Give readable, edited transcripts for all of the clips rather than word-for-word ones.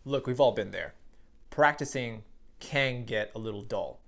Look, we've all been there. Practicing can get a little dull.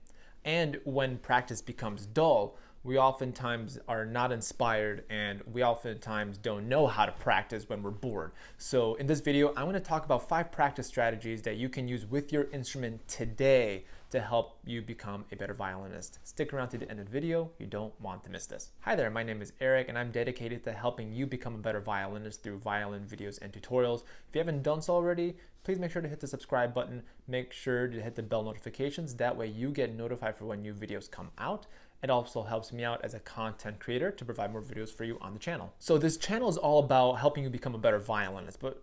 And when practice becomes dull, we oftentimes are not inspired and we oftentimes don't know how to practice when we're bored. So in this video, I'm going to talk about 5 practice strategies that you can use with your instrument today to help you become a better violinist. Stick around to the end of the video. You don't want to miss this. Hi there, my name is Eric and I'm dedicated to helping you become a better violinist through violin videos and tutorials. If you haven't done so already, please make sure to hit the subscribe button. Make sure to hit the bell notifications. That way you get notified for when new videos come out. It also helps me out as a content creator to provide more videos for you on the channel. So this channel is all about helping you become a better violinist, but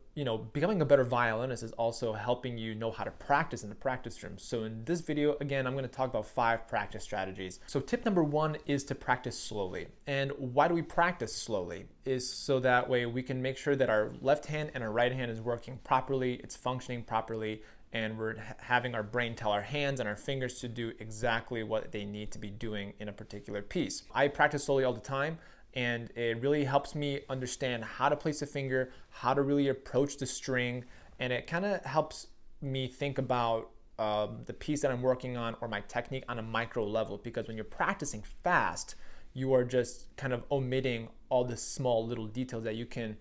becoming a better violinist is also helping you know how to practice in the practice room. So in this video, again, I'm going to talk about 5 practice strategies. So tip number 1 is to practice slowly. And why do we practice slowly? Is so that way we can make sure that our left hand and our right hand is working properly, it's functioning properly, and we're having our brain tell our hands and our fingers to do exactly what they need to be doing in a particular piece. I practice slowly all the time, and it really helps me understand how to place a finger, how to really approach the string, and it kind of helps me think about the piece that I'm working on or my technique on a micro level, because when you're practicing fast, you are just kind of omitting all the small little details that you can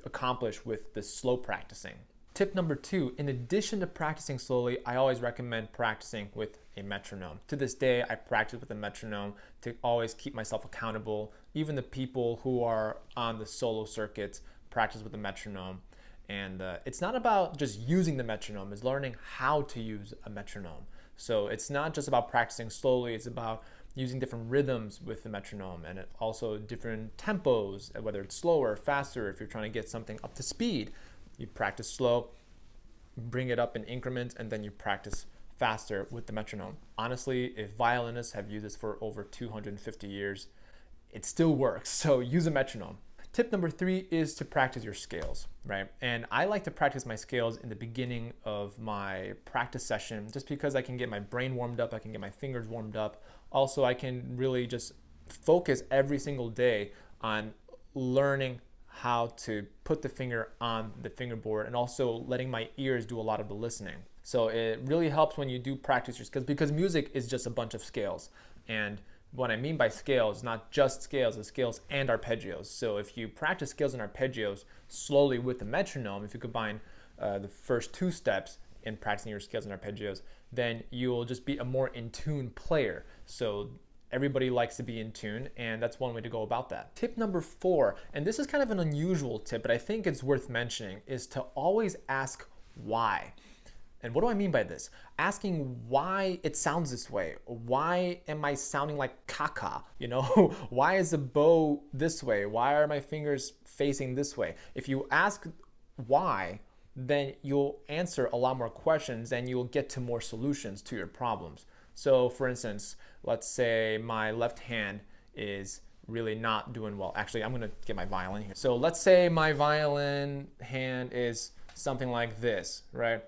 accomplish with the slow practicing. Tip number 2, in addition to practicing slowly, I always recommend practicing with a metronome. To this day, I practice with a metronome to always keep myself accountable. Even the people who are on the solo circuits practice with a metronome. And it's not about just using the metronome, it's learning how to use a metronome. So it's not just about practicing slowly, it's about using different rhythms with the metronome and also different tempos, whether it's slower, faster, if you're trying to get something up to speed. You practice slow, bring it up in increments, and then you practice faster with the metronome. Honestly, if violinists have used this for over 250 years, it still works, so use a metronome. Tip number 3 is to practice your scales, right? And I like to practice my scales in the beginning of my practice session just because I can get my brain warmed up, I can get my fingers warmed up. Also, I can really just focus every single day on learning how to put the finger on the fingerboard and also letting my ears do a lot of the listening. So it really helps when you do practice your scales, because music is just a bunch of scales. And what I mean by scales, not just scales, it's scales and arpeggios. So if you practice scales and arpeggios slowly with the metronome, if you combine the first 2 steps in practicing your scales and arpeggios, then you'll just be a more in tune player. So everybody likes to be in tune, and that's one way to go about that. Tip number 4, and this is kind of an unusual tip, but I think it's worth mentioning, is to always ask why. And what do I mean by this? Asking why it sounds this way. Why am I sounding like caca? Why is the bow this way? Why are my fingers facing this way? If you ask why, then you'll answer a lot more questions and you'll get to more solutions to your problems. So for instance, let's say my left hand is really not doing well. Actually, I'm gonna get my violin here. So let's say my violin hand is something like this, right?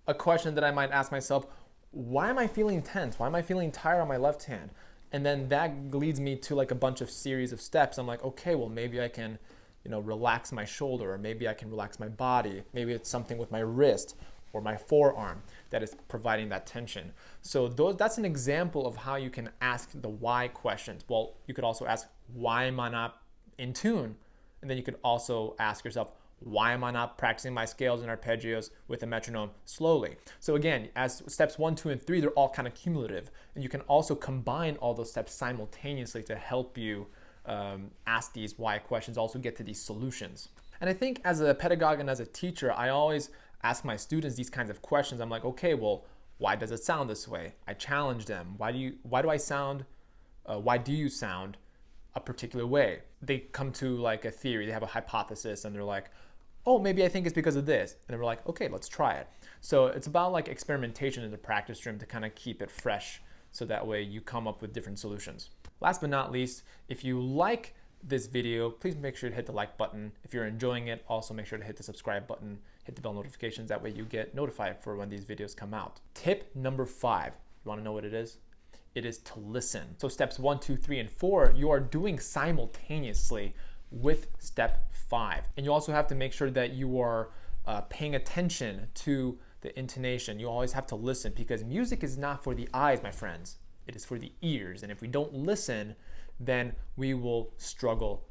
A question that I might ask myself, why am I feeling tense? Why am I feeling tired on my left hand? And then that leads me to like a bunch of series of steps. I'm like, okay, well maybe I can, relax my shoulder, or maybe I can relax my body. Maybe it's something with my wrist or my forearm that is providing that tension. So that's an example of how you can ask the why questions. Well, you could also ask, why am I not in tune? And then you could also ask yourself, why am I not practicing my scales and arpeggios with a metronome slowly? So again, as steps 1, 2, and 3, they're all kind of cumulative. And you can also combine all those steps simultaneously to help you ask these why questions, also get to these solutions. And I think as a pedagogue and as a teacher, I always ask my students these kinds of questions. I'm like, okay, well, why does it sound this way? I challenge them. Why do you sound a particular way? They come to like a theory, they have a hypothesis, and they're like, oh, maybe I think it's because of this. And then we're like, okay, let's try it. So it's about like experimentation in the practice room to kind of keep it fresh, so that way you come up with different solutions. Last but not least, if you like this video, please make sure to hit the like button. If you're enjoying it, also make sure to hit the subscribe button, hit the bell notifications. That way you get notified for when these videos come out. Tip number 5, you wanna know what it is? It is to listen. So steps 1, 2, 3, and 4, you are doing simultaneously with step 5. And you also have to make sure that you are paying attention to the intonation. You always have to listen, because music is not for the eyes, my friends. It is for the ears. And if we don't listen, then we will struggle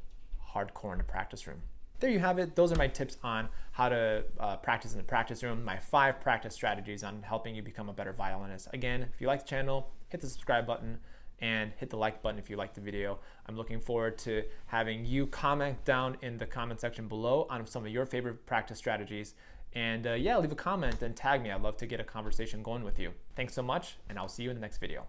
hardcore in the practice room. There you have it. Those are my tips on how to practice in the practice room, my 5 practice strategies on helping you become a better violinist. Again, if you like the channel, hit the subscribe button and hit the like button if you like the video. I'm looking forward to having you comment down in the comment section below on some of your favorite practice strategies. And yeah, leave a comment and tag me. I'd love to get a conversation going with you. Thanks so much, and I'll see you in the next video.